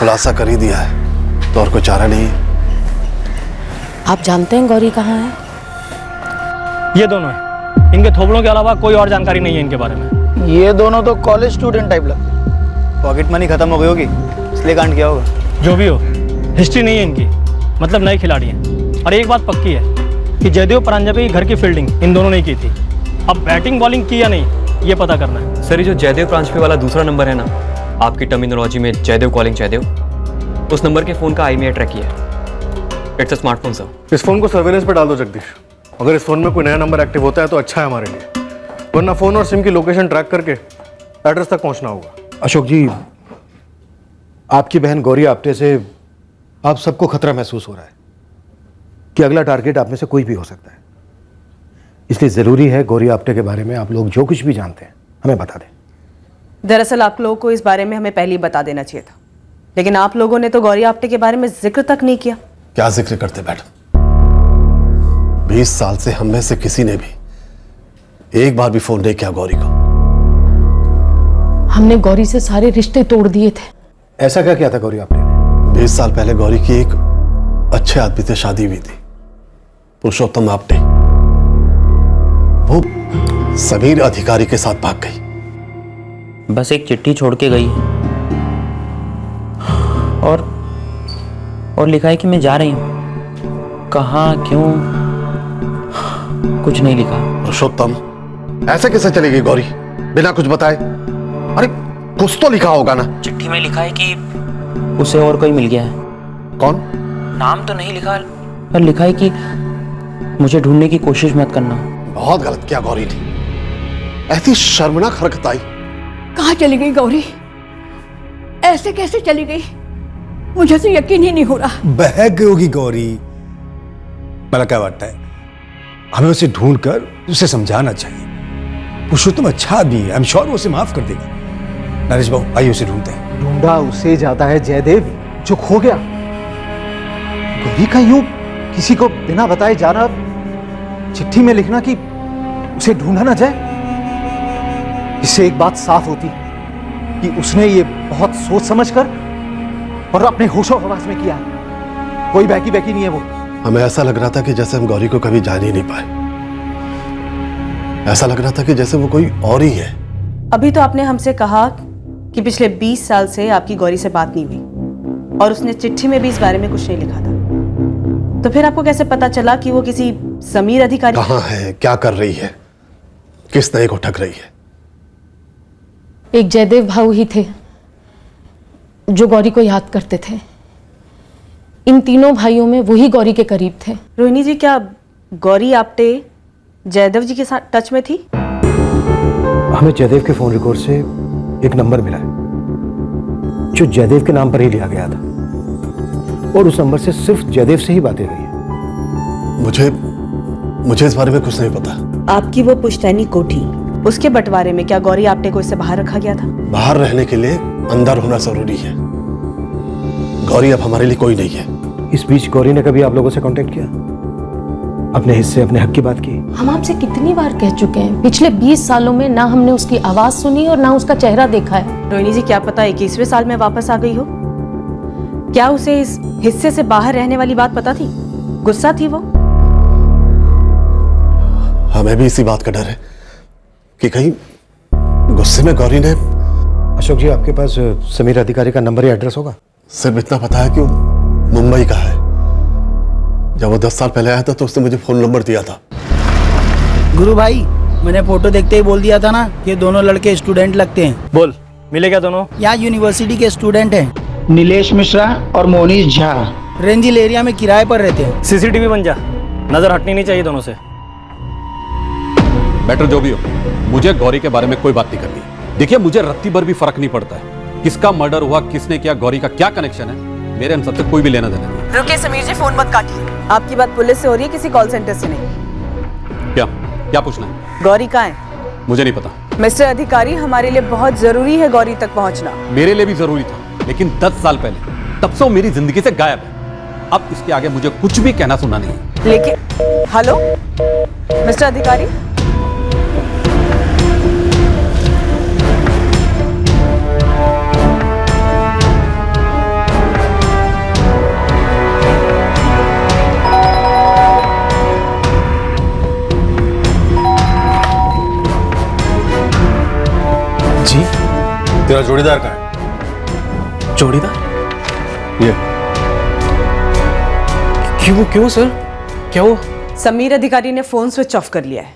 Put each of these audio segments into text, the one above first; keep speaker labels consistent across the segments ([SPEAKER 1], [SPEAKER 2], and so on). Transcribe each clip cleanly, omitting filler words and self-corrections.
[SPEAKER 1] खुलासा कर ही दिया है तो और कोई चारा नहीं है।
[SPEAKER 2] आप जानते हैं गौरी कहाँ है?
[SPEAKER 3] ये दोनों हैं। इनके थोबड़ों के अलावा कोई और जानकारी नहीं है इनके बारे में।
[SPEAKER 4] ये दोनों तो कॉलेज स्टूडेंट टाइप लगते। पॉकेट मनी खत्म हो गई होगी इसलिए कांड किया होगा।
[SPEAKER 3] जो भी हो, हिस्ट्री नहीं है इनकी, मतलब नए खिलाड़ी हैं। और एक बात पक्की है कि जयदेव परांजपे की घर की फील्डिंग इन दोनों ने की थी। अब बैटिंग बॉलिंग की या नहीं ये पता करना है।
[SPEAKER 5] सर, ये जो जयदेव परांजपे वाला दूसरा नंबर है ना, आपकी टर्मिनोलॉजी में जयदेव कॉलिंग जयदेव, उस नंबर के फ़ोन का IMEI ट्रैक किया है। It's a smartphone sir.
[SPEAKER 1] इस फोन को सर्वेलेंस पे डाल दो जगदीश। अगर इस फोन में कोई नया नंबर एक्टिव होता है तो अच्छा है हमारे लिए, वरना फोन और सिम की लोकेशन ट्रैक करके एड्रेस तक पहुंचना होगा।
[SPEAKER 6] अशोक जी, आपकी बहन गौरी आप्टे से आप सबको खतरा महसूस हो रहा है कि अगला टारगेट आप में से कोई भी हो सकता है। इसलिए ज़रूरी है गौरी आप्टे के बारे में आप लोग जो कुछ भी जानते हैं हमें बता दें।
[SPEAKER 2] दरअसल आप लोगों को इस बारे में हमें पहले ही बता देना चाहिए था, लेकिन आप लोगों ने तो गौरी आप्टे के बारे में जिक्र तक नहीं किया।
[SPEAKER 1] क्या जिक्र करते मैडम? 20 साल से हम में से किसी ने भी एक बार भी फोन नहीं किया गौरी को।
[SPEAKER 2] हमने गौरी से सारे रिश्ते तोड़ दिए थे।
[SPEAKER 6] ऐसा क्या किया था गौरी आप्टे ने?
[SPEAKER 1] 20 साल पहले गौरी की एक अच्छे आदमी से शादी हुई थी, पुरुषोत्तम आप्टे। वो समीर अधिकारी के साथ भाग गई।
[SPEAKER 7] बस एक चिट्ठी छोड़ के गई और लिखा है कि मैं जा रही हूँ। कहाँ, क्यों, कुछ नहीं लिखा।
[SPEAKER 1] पुरुषोत्तम, ऐसे कैसे चली गई गौरी बिना कुछ बताए? अरे कुछ तो लिखा होगा ना।
[SPEAKER 7] चिट्ठी में लिखा है कि उसे और कोई मिल गया है।
[SPEAKER 1] कौन?
[SPEAKER 7] नाम तो नहीं लिखा, पर लिखा है कि मुझे ढूंढने की कोशिश मत करना।
[SPEAKER 1] बहुत गलत किया गौरी ने, ऐसी शर्मनाक हरकत आई।
[SPEAKER 8] कहाँ चली गई गौरी? ऐसे कैसे चली गई? मुझे तो यकीन ही नहीं हो रहा।
[SPEAKER 6] बहक गई होगी गौरी। मला क्या लगता है, हमें उसे ढूंढ कर उसे समझाना चाहिए। पुरुषोत्तम अच्छा आदमी है, आई एम श्योर वो उसे माफ कर देगा। नरेश बाबू, आइए उसे ढूंढते हैं।
[SPEAKER 9] ढूंढा उसे जाता है जयदेव जो खो गया। गौरी का यूं किसी को बिना बताए जाना, चिट्ठी में लिखना कि उसे ढूंढा ना जाए, इससे एक बात साफ होती कि उसने ये बहुत सोच समझकर और अपने होशो हवास में किया। कोई बैकी नहीं है वो।
[SPEAKER 1] हमें ऐसा लग रहा था कि जैसे हम गौरी को कभी जान ही नहीं पाए। ऐसा लग रहा था कि जैसे वो कोई और ही है।
[SPEAKER 2] अभी तो आपने हमसे कहा कि पिछले 20 साल से आपकी गौरी से बात नहीं हुई और उसने चिट्ठी में भी इस बारे में कुछ नहीं लिखा था, तो फिर आपको कैसे पता चला कि वो किसी समीर अधिकारी?
[SPEAKER 1] कहाँ है, क्या कर रही है, किस नए को ठग रही है?
[SPEAKER 2] एक जयदेव भाऊ ही थे जो गौरी को याद करते थे। इन तीनों भाइयों में वही गौरी के करीब थे। रोहिणी जी, क्या गौरी आप्टे जयदेव जी के साथ टच में थी?
[SPEAKER 6] हमें जयदेव के फोन रिकॉर्ड से एक नंबर मिला है जो जयदेव के नाम पर ही लिया गया था, और उस नंबर से सिर्फ जयदेव से ही बातें हुई है।
[SPEAKER 1] मुझे इस बारे में कुछ नहीं पता।
[SPEAKER 2] आपकी वो पुश्तैनी कोठी, उसके बंटवारे में क्या गौरी आप्टे को इससे बाहर रखा गया था?
[SPEAKER 1] बाहर रहने के लिए अंदर होना जरूरी है। गौरी अब हमारे लिए कोई नहीं है।
[SPEAKER 6] इस बीच गौरी ने कभी आप लोगों से कांटेक्ट किया, अपने हिस्से अपने हक की बात की?
[SPEAKER 2] हम आपसे कितनी बार कह चुके हैं, पिछले 20 सालों में ना हमने उसकी आवाज सुनी और ना उसका चेहरा देखा है। रोहिणी जी, क्या पता 21वें साल में वापस आ गई हो? क्या उसे इस हिस्से से बाहर रहने वाली बात पता थी? गुस्सा थी वो?
[SPEAKER 1] हमें भी इसी बात का डर है कि कहीं गुस्से में गौरी ने।
[SPEAKER 6] अशोक जी, आपके पास समीर अधिकारी का नंबर या एड्रेस होगा?
[SPEAKER 1] सिर्फ इतना पता है कि वो मुंबई का है। जब वो 10 साल पहले आया था तो उसने मुझे फोन नंबर दिया था।
[SPEAKER 4] गुरु भाई, मैंने फोटो देखते ही बोल दिया था ना, ये दोनों लड़के स्टूडेंट लगते हैं।
[SPEAKER 3] बोल, मिले क्या दोनों?
[SPEAKER 4] यहाँ यूनिवर्सिटी के स्टूडेंट हैं। नीलेश मिश्रा और मोनीश झा रेंजिल एरिया में किराए पर रहते हैं।
[SPEAKER 3] CCTV बन जा, नजर हटनी नहीं चाहिए दोनों से।
[SPEAKER 10] बेटर जो भी हो, मुझे गौरी के बारे में कोई बात नहीं करनी। देखिए, मुझे रत्ती भर भी फर्क नहीं पड़ता है किसका मर्डर हुआ, किसने किया, गौरी का क्या कनेक्शन है, मेरे हम सबसे कोई भी लेना देना नहीं।
[SPEAKER 2] रुकिए समीर जी, फोन मत काटिए। आपकी बात पुलिस से हो रही है, किसी कॉल सेंटर से नहीं।
[SPEAKER 10] क्या पूछना है?
[SPEAKER 2] गौरी कहाँ है?
[SPEAKER 10] मुझे नहीं पता।
[SPEAKER 2] मिस्टर अधिकारी, हमारे लिए बहुत जरूरी है गौरी तक पहुंचना।
[SPEAKER 10] मेरे लिए भी जरूरी था, लेकिन 10 साल पहले, तब से वो मेरी जिंदगी से गायब है। अब इसके आगे मुझे कुछ भी कहना सुनना नहीं है।
[SPEAKER 2] लेकिन हेलो मिस्टर अधिकारी,
[SPEAKER 1] तेरा जोड़ीदार कहाँ है?
[SPEAKER 3] जोड़ीदार?
[SPEAKER 1] ये
[SPEAKER 3] क्यों सर, क्या हुआ?
[SPEAKER 11] समीर अधिकारी ने फोन स्विच ऑफ कर लिया है।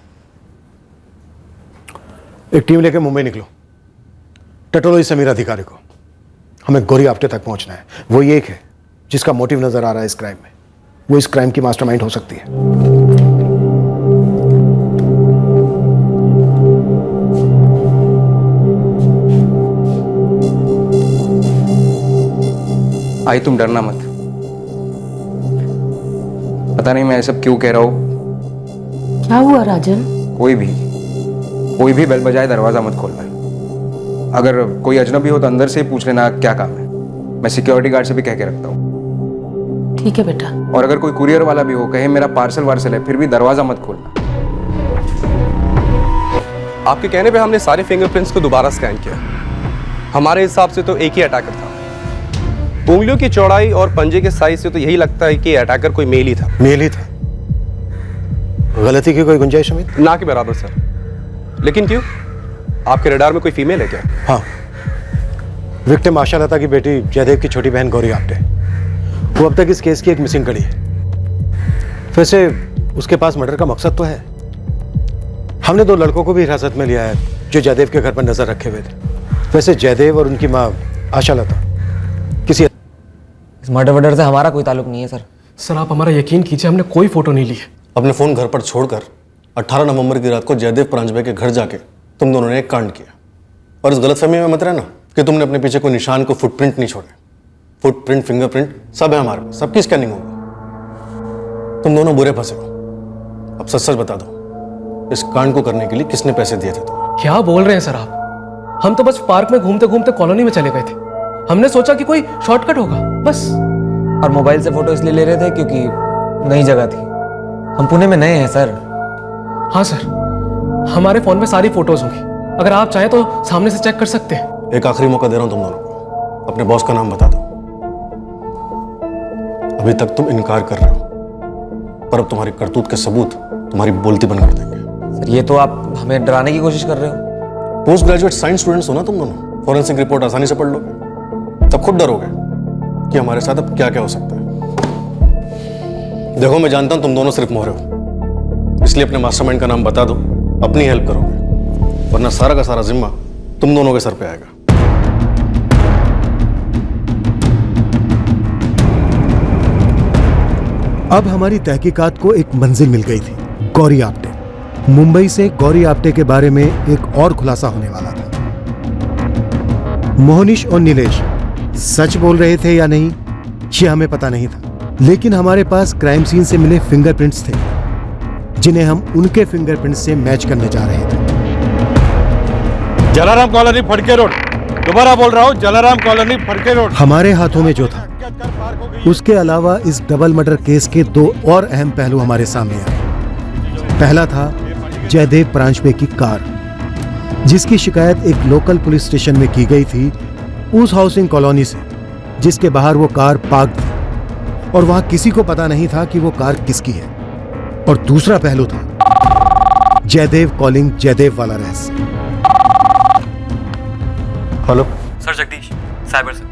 [SPEAKER 6] एक टीम लेकर मुंबई निकलो, टटोलो इस समीर अधिकारी को। हमें गौरी आप्टे तक पहुंचना है। वो ही एक है जिसका मोटिव नजर आ रहा है इस क्राइम में। वो इस क्राइम की मास्टरमाइंड हो सकती है।
[SPEAKER 12] आई तुम डरना मत। पता नहीं मैं ये सब क्यों कह रहा हूं।
[SPEAKER 2] क्या हुआ राजन?
[SPEAKER 12] कोई भी बेल बजाए दरवाजा मत खोलना। अगर कोई अजनबी हो तो अंदर से ही पूछ लेना क्या काम है। मैं सिक्योरिटी गार्ड से भी कह के रखता हूँ।
[SPEAKER 2] ठीक है बेटा।
[SPEAKER 12] और अगर कोई कुरियर वाला भी हो, कहे मेरा पार्सल वार्सल है, फिर भी दरवाजा मत खोलना।
[SPEAKER 13] आपके कहने पे हमने सारे फिंगरप्रिंट्स को दोबारा स्कैन किया। हमारे हिसाब से तो एक ही अटैकर था। उंगलियों की चौड़ाई और पंजे के साइज से तो यही लगता है कि अटैकर कोई मेल ही था।
[SPEAKER 6] मेल ही था? गलती की कोई गुंजाइश अमित?
[SPEAKER 13] ना के बराबर सर। लेकिन क्यों? आपके रडार में कोई फीमेल है क्या?
[SPEAKER 6] हाँ, विक्टिम आशा लता की बेटी जयदेव की छोटी बहन गौरी आप्टे। वो अब तक इस केस की एक मिसिंग कड़ी है। वैसे उसके पास मर्डर का मकसद तो है। हमने 2 लड़कों को भी हिरासत में लिया है जो जयदेव के घर पर नजर रखे हुए थे। वैसे जयदेव और उनकी माँ आशा लता किसी
[SPEAKER 7] इस मर्डर से हमारा कोई ताल्लुक नहीं है सर।
[SPEAKER 3] सर आप हमारा यकीन कीजिए, हमने कोई फोटो नहीं ली है।
[SPEAKER 1] अपने फोन घर पर छोड़कर 18 नवंबर की रात को जयदेव परांजपे के घर जाके तुम दोनों ने एक कांड किया। और इस गलतफहमी में मत रहना कि तुमने अपने पीछे कोई निशान, को फुटप्रिंट नहीं छोड़े। फुटप्रिंट, फिंगरप्रिंट सब है हमारे पास, सबकी स्कैनिंग होगी। तुम दोनों बुरे फंसे हो। अब सच सच बता दो, इस कांड को करने के लिए किसने पैसे दिए थे तुम्हें?
[SPEAKER 3] क्या बोल रहे हैं सर आप? हम तो बस पार्क में घूमते घूमते कॉलोनी में चले गए थे। हमने सोचा कि कोई शॉर्टकट होगा, बस।
[SPEAKER 7] और मोबाइल से फोटो इसलिए ले रहे थे क्योंकि नई जगह थी। हम पुणे में नए हैं सर।
[SPEAKER 3] हाँ सर, हमारे फोन में सारी फोटोज होंगी। अगर आप चाहें तो सामने से चेक कर सकते हैं।
[SPEAKER 1] एक आखिरी मौका दे रहा हूं तुम दोनों को, अपने बॉस का नाम बता दो। अभी तक तुम इनकार कर रहे हो, पर अब तुम्हारी करतूत के सबूत तुम्हारी बोलती बंद कर देंगे।
[SPEAKER 7] सर ये तो आप हमें डराने की कोशिश कर रहे हो।
[SPEAKER 1] पोस्ट ग्रेजुएट साइंस स्टूडेंट्स हो ना तुम दोनों। फॉरेंसिक रिपोर्ट आसानी से पढ़ लोगे, तब खुद डरोगे कि हमारे साथ अब क्या क्या हो सकता है। देखो मैं जानता हूं तुम दोनों सिर्फ मोहरे हो, इसलिए अपने मास्टरमाइंड का नाम बता दो, अपनी हेल्प करोगे, वरना सारा का सारा जिम्मा तुम दोनों के सर पे आएगा।
[SPEAKER 6] अब हमारी तहकीकात को एक मंजिल मिल गई थी, गौरी आप्टे। मुंबई से गौरी आप्टे के बारे में एक और खुलासा होने वाला था। मोहनीश और नीलेश सच बोल रहे थे या नहीं, ये हमें पता नहीं था, लेकिन हमारे पास क्राइम सीन से मिले फिंगरप्रिंट्स थे, जिन्हें हम उनके फिंगरप्रिंट्स से मैच करने जा रहे थे।
[SPEAKER 14] जलाराम कॉलोनी फड़के रोड, दोबारा बोल रहा हूँ, जलाराम कॉलोनी फड़के रोड।
[SPEAKER 6] हमारे हाथों में जो था, उसके अलावा इस डबल मर्डर केस के 2 और अहम पहलू हमारे सामने आए। पहला था जयदेव परांजपे की कार, जिसकी शिकायत एक लोकल पुलिस स्टेशन में की गई थी, उस हाउसिंग कॉलोनी से जिसके बाहर वो कार पार्क थी, और वहां किसी को पता नहीं था कि वो कार किसकी है। और दूसरा पहलू था जयदेव कॉलिंग जयदेव वाला रहस्य।
[SPEAKER 1] हेलो
[SPEAKER 5] सर, जगदीश साइबर से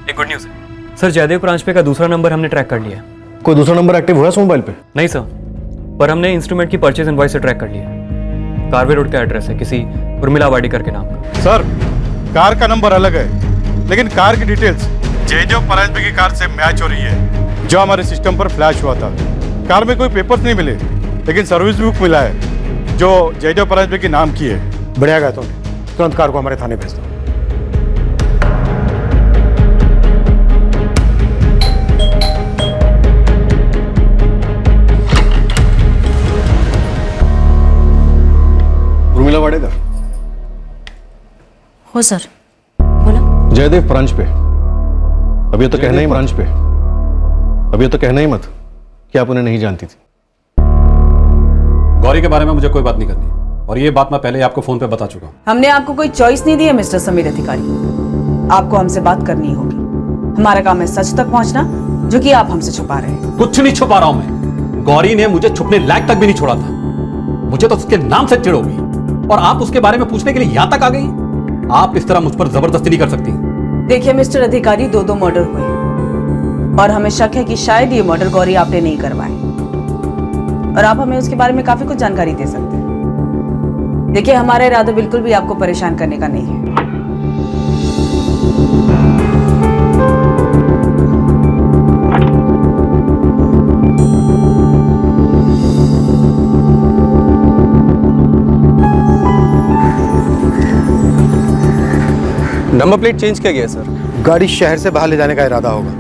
[SPEAKER 5] एक गुड न्यूज़ है सर। जयदेव परांजपे का दूसरा नंबर हमने ट्रैक कर लिया है।
[SPEAKER 1] कोई दूसरा नंबर एक्टिव हुआ है मोबाइल पे?
[SPEAKER 5] नहीं सर, पर हमने इंस्ट्रूमेंट की परचेज इनवॉइस से ट्रैक कर लिया है। कारवे रोड का एड्रेस है, किसी उर्मिला वाडी करके नाम का।
[SPEAKER 14] सर कार का नंबर अलग है, लेकिन कार की डिटेल्स जयदेव परांजपे की कार से मैच हो रही है, जो हमारे सिस्टम पर फ्लैश हुआ था। कार में कोई पेपर्स नहीं मिले, लेकिन सर्विस बुक मिला है जो जयदेव परांजपे के नाम की है।
[SPEAKER 6] बढ़िया गया तुम, तुरंत कार को हमारे थाने भेज दो।
[SPEAKER 1] उर्मिला वाडेकर
[SPEAKER 2] हो सर, बोला।
[SPEAKER 1] जयदेव परांजपे, अभी तो कहना ही परांजपे, अभी तो कहना ही मत कि आप उन्हें नहीं जानती थी।
[SPEAKER 10] गौरी के बारे में मुझे कोई बात नहीं करनी, और ये बात मैं पहले ही आपको फोन पे बता चुका हूँ।
[SPEAKER 11] हमने आपको कोई चॉइस नहीं दी है मिस्टर समीर अधिकारी, आपको हमसे बात करनी होगी। हमारा काम है सच तक पहुंचना, जो कि आप हमसे छुपा रहे हैं।
[SPEAKER 10] कुछ नहीं छुपा रहा हूं मैं। गौरी ने मुझे छुपने लायक तक भी नहीं छोड़ा था। मुझे तो उसके नाम से चिढ़ हो गई, और आप उसके बारे में पूछने के लिए यहां तक आ गई। आप इस तरह मुझ पर जबरदस्ती नहीं कर सकती।
[SPEAKER 11] देखिए मिस्टर अधिकारी, 2 मर्डर हुए और हमें शक है कि शायद ये मर्डर गौरी आपने नहीं करवाए, और आप हमें उसके बारे में काफी कुछ जानकारी दे सकते हैं। देखिए, हमारा इरादा बिल्कुल भी आपको परेशान करने का नहीं है।
[SPEAKER 13] नंबर प्लेट चेंज किया गया है सर।
[SPEAKER 6] गाड़ी शहर से बाहर ले जाने का इरादा होगा,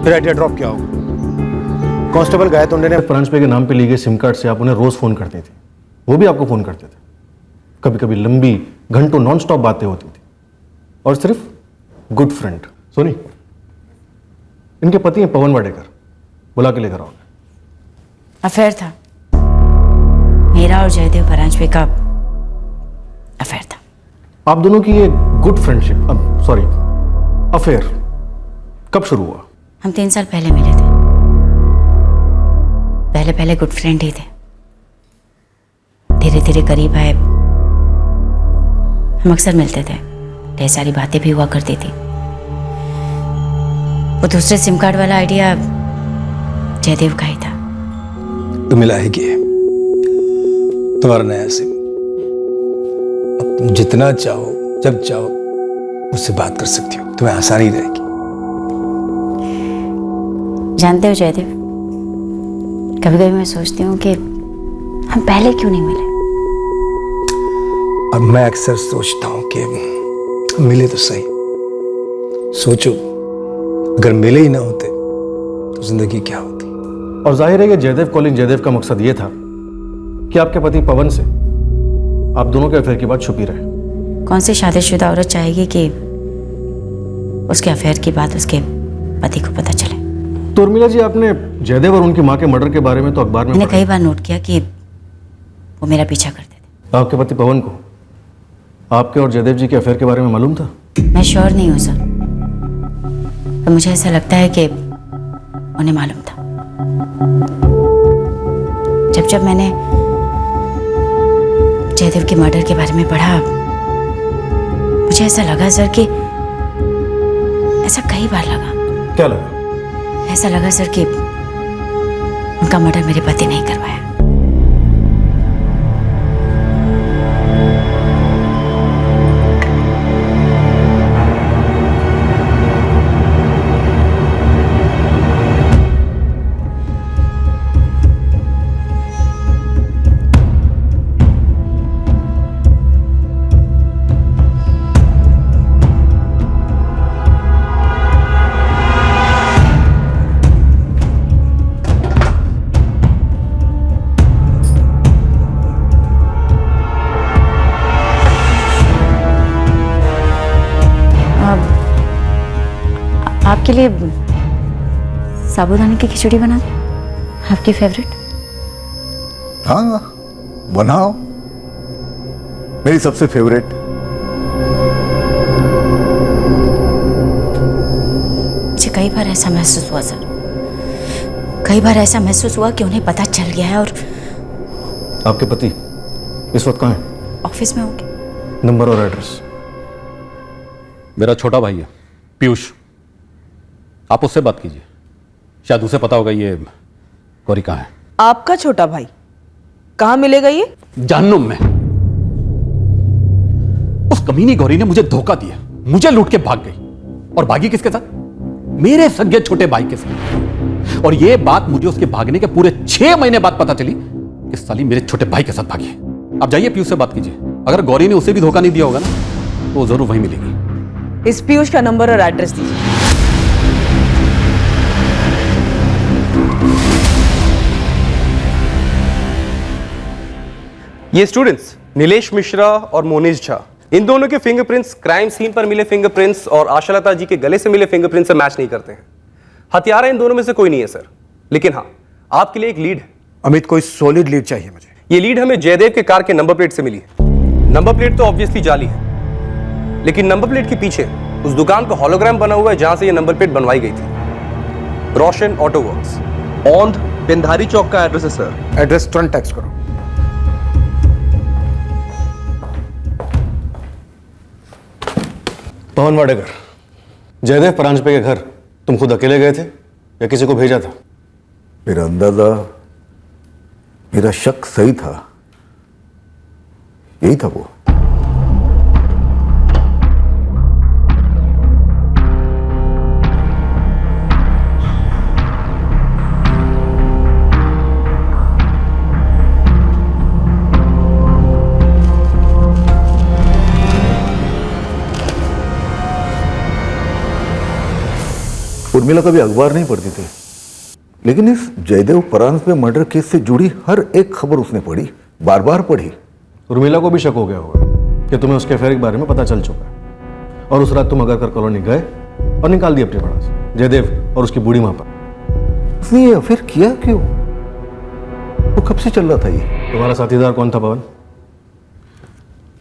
[SPEAKER 6] फिर आइडिया ड्रॉप क्या होगा? कांस्टेबल गायतोंडे ने
[SPEAKER 1] परांजपे के नाम पे ली गई सिम कार्ड से आप उन्हें रोज फोन करती थी, वो भी आपको फोन करते थे। कभी कभी लंबी घंटों नॉन स्टॉप बातें होती थी, और सिर्फ गुड फ्रेंड। सोनी, इनके पति हैं पवन वाडेकर, बुला के लेकर आओ।
[SPEAKER 15] अफेयर था मेरा और जयदेव परांजपे का, अफेयर था।
[SPEAKER 1] आप दोनों की ये गुड फ्रेंडशिप, सॉरी अफेयर, कब शुरू हुआ?
[SPEAKER 15] हम 3 साल पहले मिले थे। पहले गुड फ्रेंड ही थे, धीरे धीरे करीब आए। हम अक्सर मिलते थे, ढेर सारी बातें भी हुआ करती थी। वो दूसरे सिम कार्ड वाला आइडिया जयदेव का ही था।
[SPEAKER 16] तो मिला है कि तुम्हारा नया सिम, अब तुम जितना चाहो जब चाहो मुझसे बात कर सकती हो, तुम्हें आसानी रहेगी।
[SPEAKER 15] जानते हो जयदेव, कभी कभी मैं सोचती हूँ कि हम पहले क्यों नहीं मिले।
[SPEAKER 16] और मैं अक्सर सोचता हूँ कि मिले तो सही। सोचो, अगर मिले ही ना होते तो जिंदगी क्या होती।
[SPEAKER 1] और जाहिर है कि जयदेव कॉलिंग जयदेव का मकसद ये था कि आपके पति पवन से आप दोनों के अफेयर की बात छुपी रहे।
[SPEAKER 15] कौन सी शादीशुदा औरत चाहेगी कि उसके अफेयर की बात उसके पति को पता चले?
[SPEAKER 1] तो उर्मिला जी, आपने जयदेव और उनकी मां के मर्डर के बारे में तो अखबार में
[SPEAKER 15] मैंने कई बार नोट किया कि वो मेरा पीछा करते थे।
[SPEAKER 1] आपके पति पवन को आपके और जयदेव जी के अफेयर के बारे में मालूम था?
[SPEAKER 15] मैं श्योर नहीं हूँ सर, तो मुझे ऐसा लगता है कि उन्हें मालूम था। जब मैंने जयदेव के मर्डर के बारे में पढ़ा, मुझे ऐसा लगा सर कि ऐसा कई बार लगा।
[SPEAKER 1] क्या लगा?
[SPEAKER 15] ऐसा लगा सर कि उनका मर्डर मेरे पति ने ही करवाया। आपके लिए साबूदाने की खिचड़ी बना दूं? आपकी फेवरेट?
[SPEAKER 17] हाँ, बनाओ, मेरी सबसे फेवरेट।
[SPEAKER 15] मुझे कई बार ऐसा महसूस हुआ सर, कई बार ऐसा महसूस हुआ कि उन्हें पता चल गया है। और
[SPEAKER 1] आपके पति इस वक्त कहाँ हैं?
[SPEAKER 15] ऑफिस में होंगे।
[SPEAKER 1] नंबर और एड्रेस?
[SPEAKER 10] मेरा छोटा भाई है पीयूष, आप उससे बात कीजिए, शायद उसे पता होगा ये गौरी कहाँ है।
[SPEAKER 11] आपका छोटा भाई कहाँ मिलेगा ये?
[SPEAKER 10] जानू मैं, उस कमीनी गौरी ने मुझे धोखा दिया, मुझे लूट के भाग गई। और भागी किसके साथ? मेरे सगे छोटे भाई के साथ। और ये बात मुझे उसके भागने के पूरे 6 महीने बाद पता चली कि साली मेरे छोटे भाई के साथ भागी है। अब जाइए पीयूष से बात कीजिए, अगर गौरी ने उसे भी धोखा नहीं दिया होगा ना तो वो जरूर वहीं मिलेगी।
[SPEAKER 11] इस पीयूष का नंबर और एड्रेस दीजिए।
[SPEAKER 13] ये स्टूडेंट्स नीलेश मिश्रा और मोनीश झा, इन दोनों के फिंगरप्रिंट्स क्राइम सीन पर मिले फिंगरप्रिंट्स और आशालता जी के गले से मिले फिंगरप्रिंट्स से मैच नहीं करते हैं। हत्यारा इन दोनों में से कोई नहीं है सर, लेकिन हाँ, आपके लिए एक लीड है।
[SPEAKER 6] अमित, कोई सॉलिड लीड चाहिए मुझे।
[SPEAKER 13] ये लीड हमें जयदेव के कार के नंबर प्लेट से मिली है। नंबर प्लेट तो ऑब्वियसली जाली है, लेकिन नंबर प्लेट के पीछे उस दुकान का हॉलोग्राम बना हुआ है जहां से ये नंबर प्लेट बनवाई गई थी। रोशन ऑटो वर्क्स,
[SPEAKER 12] औंध बिंधारी चौक का एड्रेस है सर।
[SPEAKER 6] एड्रेस तुरंत टेक्स्ट करो।
[SPEAKER 1] पवन वाडेकर, जयदेव परांजपे के घर तुम खुद अकेले गए थे या किसी को भेजा था?
[SPEAKER 17] मेरा अंदाजा, मेरा शक सही था, यही था वो। उर्मिला कभी अखबार नहीं पढ़ती थी, लेकिन इस जयदेव परांजपे मर्डर केस से जुड़ी हर एक खबर उसने पढ़ी, बार बार पढ़ी।
[SPEAKER 1] उर्मिला को भी शक हो गया होगा कि तुम्हें उसके अफेयर के बारे में पता चल चुका है, और उस रात तुम अगरकर कॉलोनी गए और निकाल दिया अपने भड़ास जयदेव और उसकी बूढ़ी माँ पर।
[SPEAKER 17] उसने ये अफेयर किया क्यों? वो कब से चल रहा था ये?
[SPEAKER 1] तुम्हारा साथीदार कौन था पवन?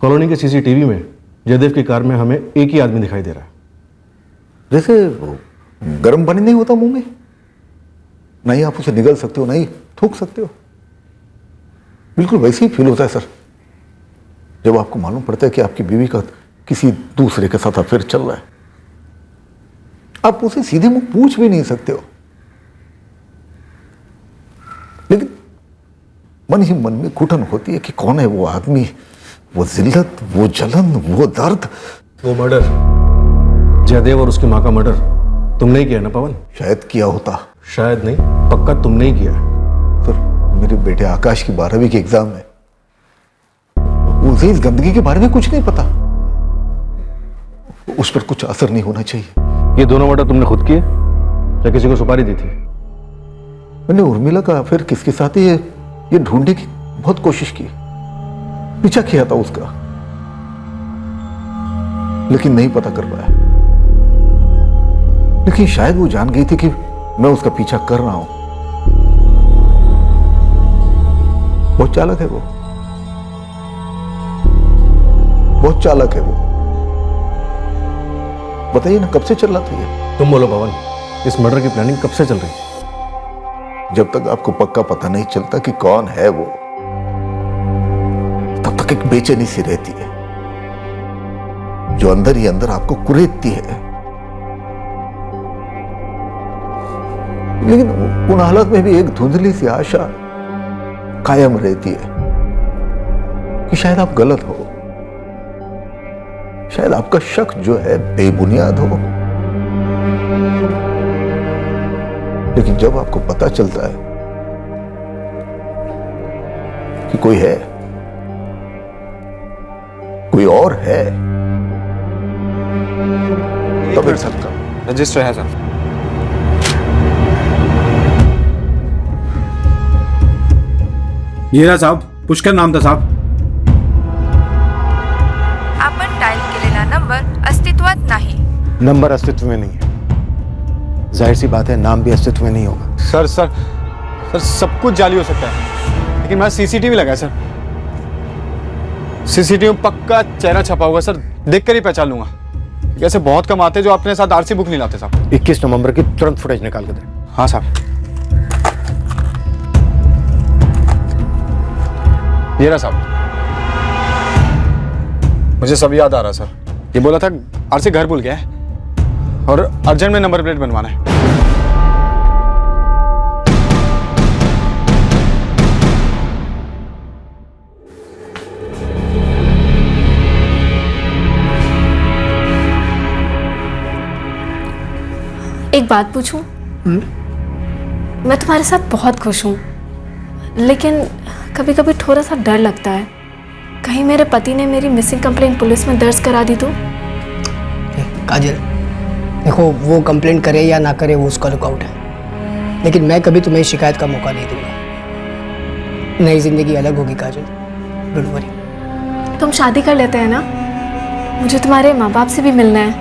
[SPEAKER 1] कॉलोनी के सीसीटीवी में जयदेव की कार में हमें एक ही आदमी दिखाई दे रहा है।
[SPEAKER 17] जैसे वो गर्म पानी नहीं होता मुंह में, नहीं आप उसे निगल सकते हो, नहीं थूक सकते हो, बिल्कुल वैसे ही फील होता है सर जब आपको मालूम पड़ता है कि आपकी बीवी का किसी दूसरे के साथ अफेयर चल रहा है। आप उसे सीधे मुंह पूछ भी नहीं सकते हो, लेकिन मन ही मन में घुटन होती है कि कौन है वो आदमी, वो जिल्लत, वो जलन, वो दर्द।
[SPEAKER 1] वो मर्डर, जयदेव और उसकी माँ का मर्डर तुमने ही किया ना पवन?
[SPEAKER 17] शायद किया होता।
[SPEAKER 1] शायद नहीं, पक्का तुमने ही किया।
[SPEAKER 17] सर मेरे बेटे आकाश की 12वीं के एग्जाम में उसे इस गंदगी के बारे में कुछ नहीं पता, उस पर कुछ असर नहीं होना चाहिए।
[SPEAKER 1] ये दोनों मर्डर तुमने खुद किए या किसी को सुपारी दी थी?
[SPEAKER 17] मैंने उर्मिला का अफेयर किसके साथ है ये ढूंढने की बहुत कोशिश की, पीछा किया था उसका, लेकिन नहीं पता कर पाया। लेकिन शायद वो जान गई थी कि मैं उसका पीछा कर रहा हूं। बहुत चालाक है वो, बहुत चालाक है वो। बताइए ना कब से चल रहा था ये?
[SPEAKER 1] तुम बोलो पवन, इस मर्डर की प्लानिंग कब से चल रही थी?
[SPEAKER 17] जब तक आपको पक्का पता नहीं चलता कि कौन है वो, तब तक एक बेचैनी सी रहती है जो अंदर ही अंदर आपको कुरेदती है। लेकिन उन हालत में भी एक धुंधली सी आशा कायम रहती है कि शायद आप गलत हो, शायद आपका शक जो है बेबुनियाद हो। लेकिन जब आपको पता चलता है कि कोई है, कोई और है, तब एक सबका
[SPEAKER 12] रजिस्टर है सर।
[SPEAKER 18] ये रहा साहब, पुष्कर नाम था साहब।
[SPEAKER 19] आपण डायल केलेला नंबर अस्तित्वात नाही।
[SPEAKER 6] नंबर अस्तित्व में नहीं है, जाहिर सी बात है नाम भी अस्तित्व में नहीं होगा।
[SPEAKER 18] सर सर सर सब कुछ जाली हो सकता है, लेकिन मैं सीसीटीवी लगा है सर। सीसीटीवी में पक्का चेहरा छपा होगा सर, देखकर ही पहचान लूंगा। ऐसे बहुत कम आते जो अपने साथ आरसी बुक नहीं लाते साहब।
[SPEAKER 6] 21 नवंबर की तुरंत फुटेज निकाल के दे।
[SPEAKER 18] हाँ साहब। ये रहा साहब, मुझे सब याद आ रहा सर। ये बोला था आरसी घर भूल गया है और अर्जेंट में नंबर प्लेट बनवाना है।
[SPEAKER 2] एक बात पूछूं? मैं तुम्हारे साथ बहुत खुश हूँ, लेकिन कभी कभी थोड़ा सा डर लगता है, कहीं मेरे पति ने मेरी मिसिंग कंप्लेंट पुलिस में दर्ज करा दी तो?
[SPEAKER 20] काजल, देखो वो कंप्लेंट करे या ना करे वो उसका लुकआउट है, लेकिन मैं कभी तुम्हें शिकायत का मौका नहीं दूंगा। नई जिंदगी अलग होगी काजल, डोंट वरी।
[SPEAKER 2] तुम शादी कर लेते हैं ना? मुझे तुम्हारे माँ बाप से भी मिलना है।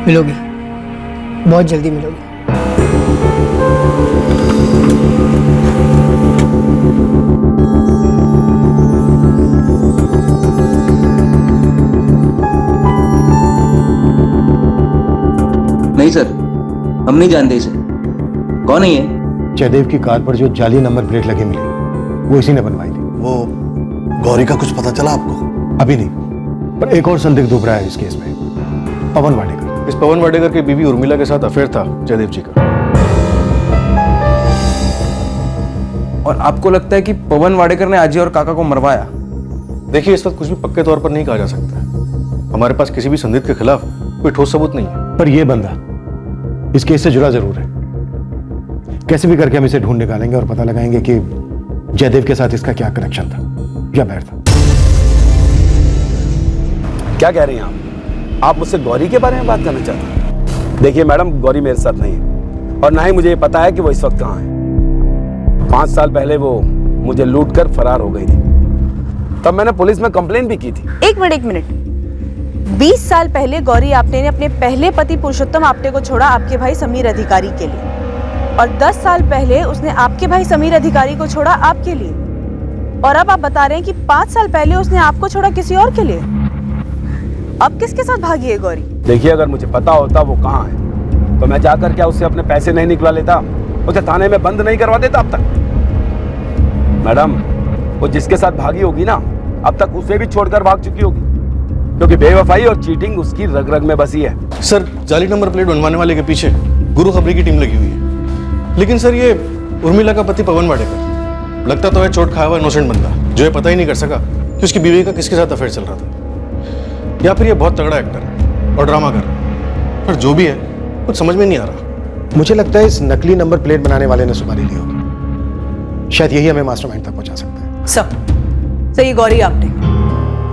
[SPEAKER 20] मिलोगी, बहुत जल्दी मिलोगी।
[SPEAKER 7] नहीं सर, हम नहीं जानते इसे। कौन है ये?
[SPEAKER 6] जयदेव की कार पर जो जाली नंबर प्लेट लगी मिली, वो इसी ने बनवाई थी।
[SPEAKER 1] वो गौरी का कुछ पता चला आपको?
[SPEAKER 6] अभी नहीं, पर एक और संदिग्ध उभरा है इस केस में, पवन वाडेकर।
[SPEAKER 1] इस पवन वाडेकर की बीवी उर्मिला के साथ अफेयर था जयदेव जी का।
[SPEAKER 12] और आपको लगता है कि पवन वाडेकर ने अजय और काका को मरवाया?
[SPEAKER 1] देखिए, इस वक्त कुछ भी पक्के तौर पर नहीं कहा जा सकता है। हमारे पास किसी भी संदिग्ध के खिलाफ कोई ठोस सबूत नहीं है।
[SPEAKER 6] पर यह बंदा इस केस से जुड़ा जरूर है। कैसे भी करके हम इसे ढूंढ निकालेंगे और पता लगाएंगे कि जयदेव के साथ इसका क्या कनेक्शन था या बैर था।
[SPEAKER 21] क्या कह रही हैं आप मुझसे गौरी के बारे में बात करना चाहते हैं? देखिए मैडम, गौरी मेरे साथ नहीं है और ना ही मुझे ये पता है कि वो इस वक्त कहाँ है। 5 साल पहले वो मुझे लूट कर फरार हो गई थी, तब मैंने पुलिस में कंप्लेंट भी की थी।
[SPEAKER 11] एक मिनट 20 साल पहले गौरी आपटे ने अपने पहले पति पुरुषोत्तम आपटे को छोड़ा आपके भाई समीर अधिकारी के लिए, और 10 साल पहले उसने आपके भाई समीर अधिकारी को छोड़ा आपके लिए, और अब आप बता रहे हैं कि 5 साल पहले उसने आपको छोड़ा किसी और के लिए। अब किसके साथ भागी है गौरी?
[SPEAKER 21] देखिए, अगर मुझे पता होता वो कहाँ है तो मैं जाकर क्या उससे अपने पैसे नहीं निकला लेता, उसे थाने में बंद नहीं करवा देता अब तक। मैडम, वो जिसके साथ भागी होगी ना, अब तक उसे भी छोड़कर भाग चुकी होगी, क्योंकि बेवफाई और चीटिंग उसकी रग रग में बसी है।
[SPEAKER 1] सर, जाली नंबर प्लेट बनवाने वाले के पीछे गुरु खबरी की टीम लगी हुई है। लेकिन सर, ये उर्मिला का पति पवन वाडेकर लगता तो है चोट खाया हुआ इनोसेंट बंदा, जो ये पता ही नहीं कर सका कि उसकी बीवी का किसके साथ अफेयर चल रहा था, या फिर ये बहुत तगड़ा एक्टर है और ड्रामा कर रहा है। पर जो भी है, कुछ समझ में नहीं आ रहा।
[SPEAKER 6] मुझे लगता है इस नकली नंबर प्लेट बनाने वाले ने सुपारी ली होगी। शायद यही हमें मास्टरमाइंड तक पहुंचा सकता है।
[SPEAKER 11] सर ये गौरी आपटे,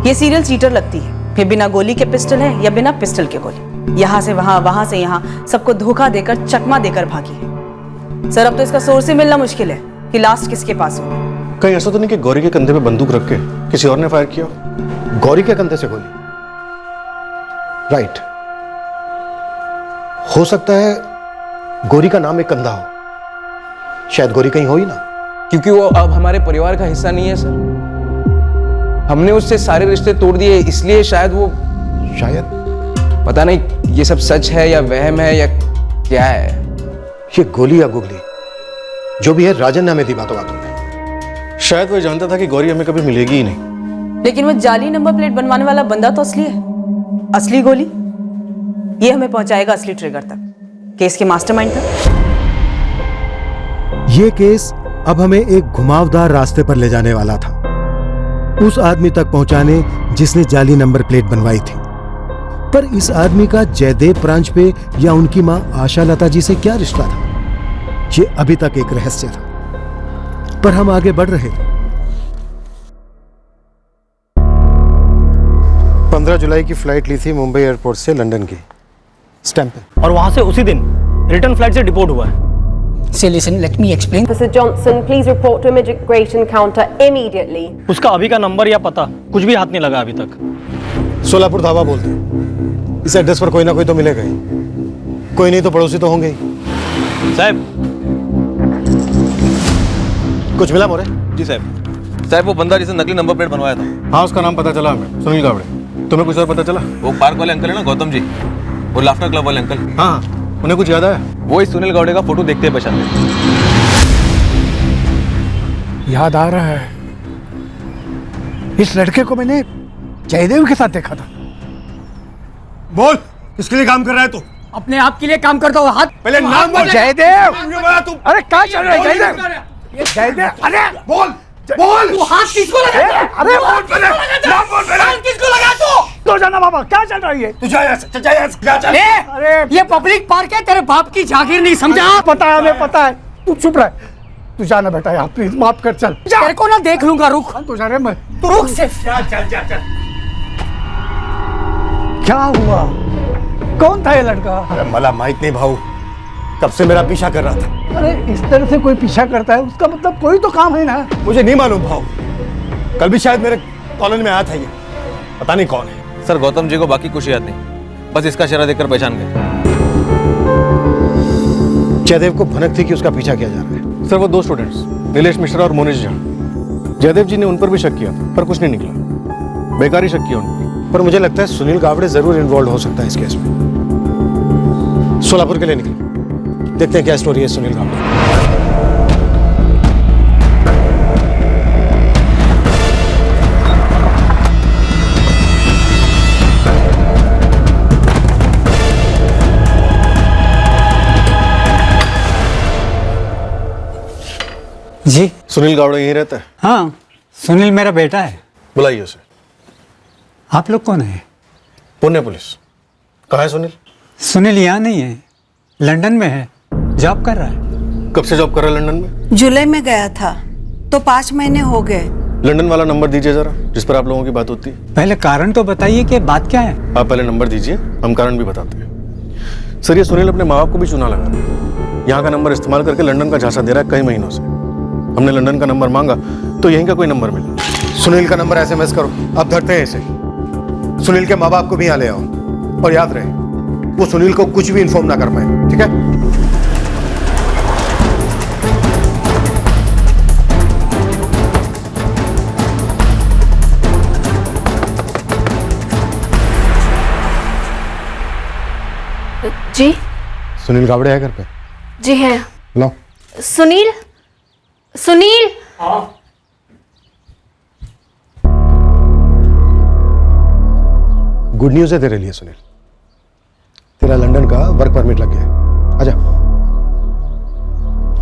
[SPEAKER 11] ये सीरियल चीटर लगती है। ये बिना गोली के पिस्टल है या बिना पिस्टल के गोली, यहाँ से वहां, वहां से यहाँ, सबको धोखा देकर, चकमा देकर भागी है। सर अब तो इसका सोर्स ही मिलना मुश्किल है कि लास्ट किसके पास हो।
[SPEAKER 1] कहीं ऐसा तो नहीं कि गौरी के कंधे पे बंदूक रख के किसी और ने फायर किया?
[SPEAKER 6] गौरी के कंधे से गोली? राइट, हो सकता है गौरी का नाम एक कंधा हो। शायद गौरी कहीं हो ही ना,
[SPEAKER 12] क्योंकि वो अब हमारे परिवार का हिस्सा नहीं है सर। हमने उससे सारे रिश्ते तोड़ दिए, इसलिए शायद पता नहीं ये सब सच है या वहम है या क्या है।
[SPEAKER 6] ये गोली या गुगली जो भी है, राजन ने हमें दी बातों बातों में।
[SPEAKER 1] शायद वो जानता था कि गौरी हमें कभी मिलेगी ही नहीं।
[SPEAKER 11] लेकिन वो जाली नंबर प्लेट बनवाने वाला बंदा तो असली है। असली गोली, ये हमें पहुंचाएगा असली ट्रिगर तक, केस के मास्टरमाइंड तक।
[SPEAKER 6] ये केस अब हमें एक घुमावदार रास्ते पर ले जाने वाला था, उस आदमी तक पहुंचाने जिसने जाली नंबर प्लेट बनवाई थी। पर इस आदमी का जयदेव प्रांजपे या उनकी मां आशा लता जी से क्या रिश्ता था, ये अभी तक एक रहस्य था। पर हम आगे बढ़ रहे थे। 15 जुलाई की फ्लाइट ली थी मुंबई एयरपोर्ट से लंदन की, स्टैंप पे।
[SPEAKER 3] और वहां से उसी दिन रिटर्न फ्लाइट से डिपोर्ट हुआ है।
[SPEAKER 20] So listen, let me explain.
[SPEAKER 22] Officer Johnson, please report to immigration counter immediately.
[SPEAKER 3] उसका अभी का नंबर या पता कुछ भी हाथ नहीं लगा अभी तक।
[SPEAKER 6] सोलापुर धावा बोलते हैं। इस एड्रेस पर कोई ना कोई तो मिलेगा ही, कोई नहीं तो पड़ोसी तो होंगे ही।
[SPEAKER 18] साहब,
[SPEAKER 6] कुछ मिला मोरे?
[SPEAKER 18] जी साहब, वो बंदा जिसने नकली नंबर प्लेट बनवाया था।
[SPEAKER 1] हाँ, उसका नाम पता चला हमें, सुनील गावड़े। तुम्हें कुछ और पता चला?
[SPEAKER 18] वो पार्क वाले अंकल है ना, गौतम जी, वो लाफ्टर क्लब वाले अंकल।
[SPEAKER 1] हाँ, उन्हें कुछ याद आया?
[SPEAKER 18] वो इस सुनील गावड़े का फोटो देखते हैं पहचानते।
[SPEAKER 4] याद आ रहा है, इस लड़के को मैंने जयदेव के साथ देखा था।
[SPEAKER 6] बोल, किसके लिए काम कर रहा है तू?
[SPEAKER 4] अपने आप के लिए काम करता हूँ। हाथ
[SPEAKER 6] पहले नाम बोल।
[SPEAKER 4] जयदेव। अरे क्या चल रहा है जयदेव? ये जयदेव, अरे बोल बोल।
[SPEAKER 8] तू हाथ किसको लगाता है?
[SPEAKER 4] अरे बोल पहले, नाम बोल पहले।
[SPEAKER 8] हाथ किसको लगा तू?
[SPEAKER 4] तो जाना बाबा, क्या चल रहा है ये?
[SPEAKER 8] तू जा यहाँ से, जा यहाँ से, क्या चल?
[SPEAKER 4] अरे ये पब्लिक पार्क है, तेरे बाप की जागीर नहीं समझा? पता है, हमें पता है। तू चुप रह, तू जाना बेटा यार, प्लीज माफ कर, चल।
[SPEAKER 8] तेरे को ना देख लूंगा, रुक।
[SPEAKER 4] तू जा रहे, मैं
[SPEAKER 8] तू रुक से। चल।
[SPEAKER 4] क्या हुआ? कौन था ये लड़का?
[SPEAKER 6] अरे मला माहित नहीं भाऊ, कब से मेरा पीछा कर रहा था।
[SPEAKER 4] अरे इस तरह से कोई पीछा करता है, उसका मतलब कोई तो काम है ना।
[SPEAKER 6] मुझे नहीं मालूम भाऊ, कल भी शायद मेरे कॉलेज में आया था ये, पता नहीं कौन है।
[SPEAKER 18] सर गौतम जी को बाकी कुछ याद नहीं, बस इसका चेहरा देखकर पहचान गए।
[SPEAKER 6] जयदेव को भनक थी कि उसका पीछा किया जा रहा है।
[SPEAKER 1] सर वो 2 स्टूडेंट्स, नीलेश मिश्रा और मोनिश झा, जयदेव जी ने उन पर भी शक किया पर कुछ नहीं निकला, बेकार ही शक किया उन पर।
[SPEAKER 6] पर मुझे लगता है सुनील गावड़े जरूर इन्वॉल्व हो सकता है इस केस में। सोलापुर के लिए निकले, देखते हैं क्या स्टोरी है सुनील गावड़े।
[SPEAKER 1] सुनील गावड़े यहीं रहता है?
[SPEAKER 5] हाँ, सुनील मेरा बेटा है।
[SPEAKER 1] बुलाइए उसे।
[SPEAKER 5] आप लोग कौन है?
[SPEAKER 1] पुणे पुलिस। कहाँ है सुनील?
[SPEAKER 5] सुनील यहाँ नहीं है, लंदन में है, जॉब कर रहा है।
[SPEAKER 1] कब से जॉब कर रहा है लंदन में?
[SPEAKER 9] जुलाई में गया था तो 5 महीने हो गए।
[SPEAKER 1] लंदन वाला नंबर दीजिए जरा, जिस पर आप लोगों की बात होती है।
[SPEAKER 5] पहले कारण तो बताइए कि बात क्या है।
[SPEAKER 1] आप पहले नंबर दीजिए, हम कारण भी बताते हैं। सर, ये सुनील अपने माँ बाप को भी चुना लगा रहा है। यहाँ का नंबर इस्तेमाल करके लंदन का झांसा दे रहा है कई महीनों से। हमने लंदन का नंबर मांगा तो यहीं का कोई नंबर मिला।
[SPEAKER 6] सुनील का नंबर SMS करो, अब धरते हैं इसे। सुनील के माँ बाप को भी यहाँ ले आओ, और याद रहे वो सुनील को कुछ भी इन्फॉर्म ना कर पाए, ठीक है?
[SPEAKER 2] जी
[SPEAKER 6] सुनील गावड़े है घर पे?
[SPEAKER 2] जी है।
[SPEAKER 6] लो।
[SPEAKER 2] सुनील, सुनील।
[SPEAKER 6] गुड न्यूज़ है तेरे लिए सुनील, तेरा लंदन का वर्क परमिट लग गया है। आजा।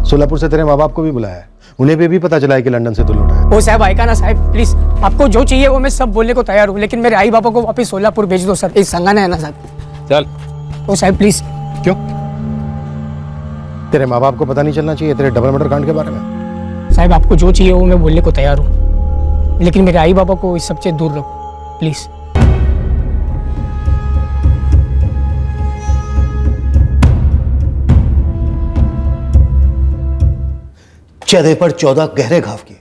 [SPEAKER 6] सोलापुर से तेरे माँ बाप को भी बुलाया है, उन्हें भी पता चला है कि लंदन से तू लौटा है।
[SPEAKER 20] ओ साहब आएगा ना साहब, प्लीज आपको जो चाहिए वो मैं सब बोलने को तैयार हूँ, लेकिन मेरे आई बाबा को वापस सोलापुर भेज दो सर, इस संगाना है ना साहब।
[SPEAKER 6] चल।
[SPEAKER 20] ओ साहब प्लीज।
[SPEAKER 6] क्यों? तेरे माँ बाप को पता नहीं चलना चाहिए तेरे डबल मर्डर कांड के बारे में?
[SPEAKER 20] साहब आपको जो चाहिए वो मैं बोलने को तैयार हूँ, लेकिन मेरे आई बाबा को इस सब से दूर रखो प्लीज।
[SPEAKER 6] चेहरे पर 14 गहरे घाव किए,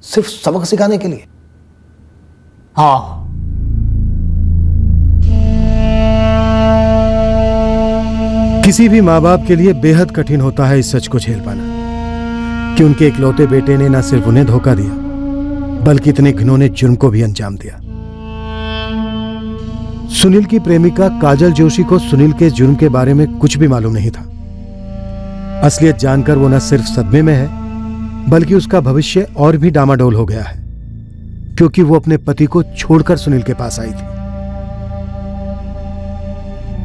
[SPEAKER 6] सिर्फ सबक सिखाने के लिए।
[SPEAKER 20] हाँ।
[SPEAKER 6] किसी भी माँ बाप के लिए बेहद कठिन होता है इस सच को झेल पाना कि उनके इकलौते बेटे ने न सिर्फ उन्हें धोखा दिया, बल्कि इतने घिनौने जुर्म को भी अंजाम दिया। सुनील की प्रेमिका काजल जोशी को सुनील के जुर्म के बारे में कुछ भी मालूम नहीं था। असलियत जानकर वो न सिर्फ सदमे में है, बल्कि उसका भविष्य और भी डामाडोल हो गया है, क्योंकि वो अपने पति को छोड़कर सुनील के पास आई थी।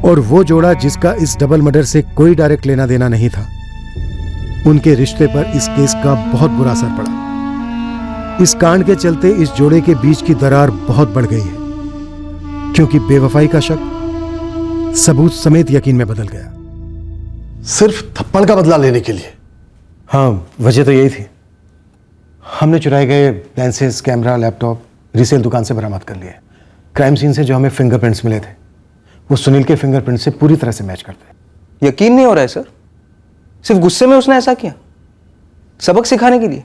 [SPEAKER 6] और वो जोड़ा जिसका इस डबल मर्डर से कोई डायरेक्ट लेना देना नहीं था, उनके रिश्ते पर इस केस का बहुत बुरा असर पड़ा। इस कांड के चलते इस जोड़े के बीच की दरार बहुत बढ़ गई है, क्योंकि बेवफाई का शक सबूत समेत यकीन में बदल गया।
[SPEAKER 17] सिर्फ थप्पड़ का बदला लेने के लिए?
[SPEAKER 6] हाँ, वजह तो यही थी। हमने चुराए गए लेंसेज, कैमरा, लैपटॉप रीसेल दुकान से बरामद कर लिए। क्राइम सीन से जो हमें फिंगरप्रिंट्स मिले थे वो सुनील के फिंगरप्रिंट से पूरी तरह से मैच करते।
[SPEAKER 12] यकीन नहीं हो रहा है सर, सिर्फ गुस्से में उसने ऐसा किया, सबक सिखाने के लिए?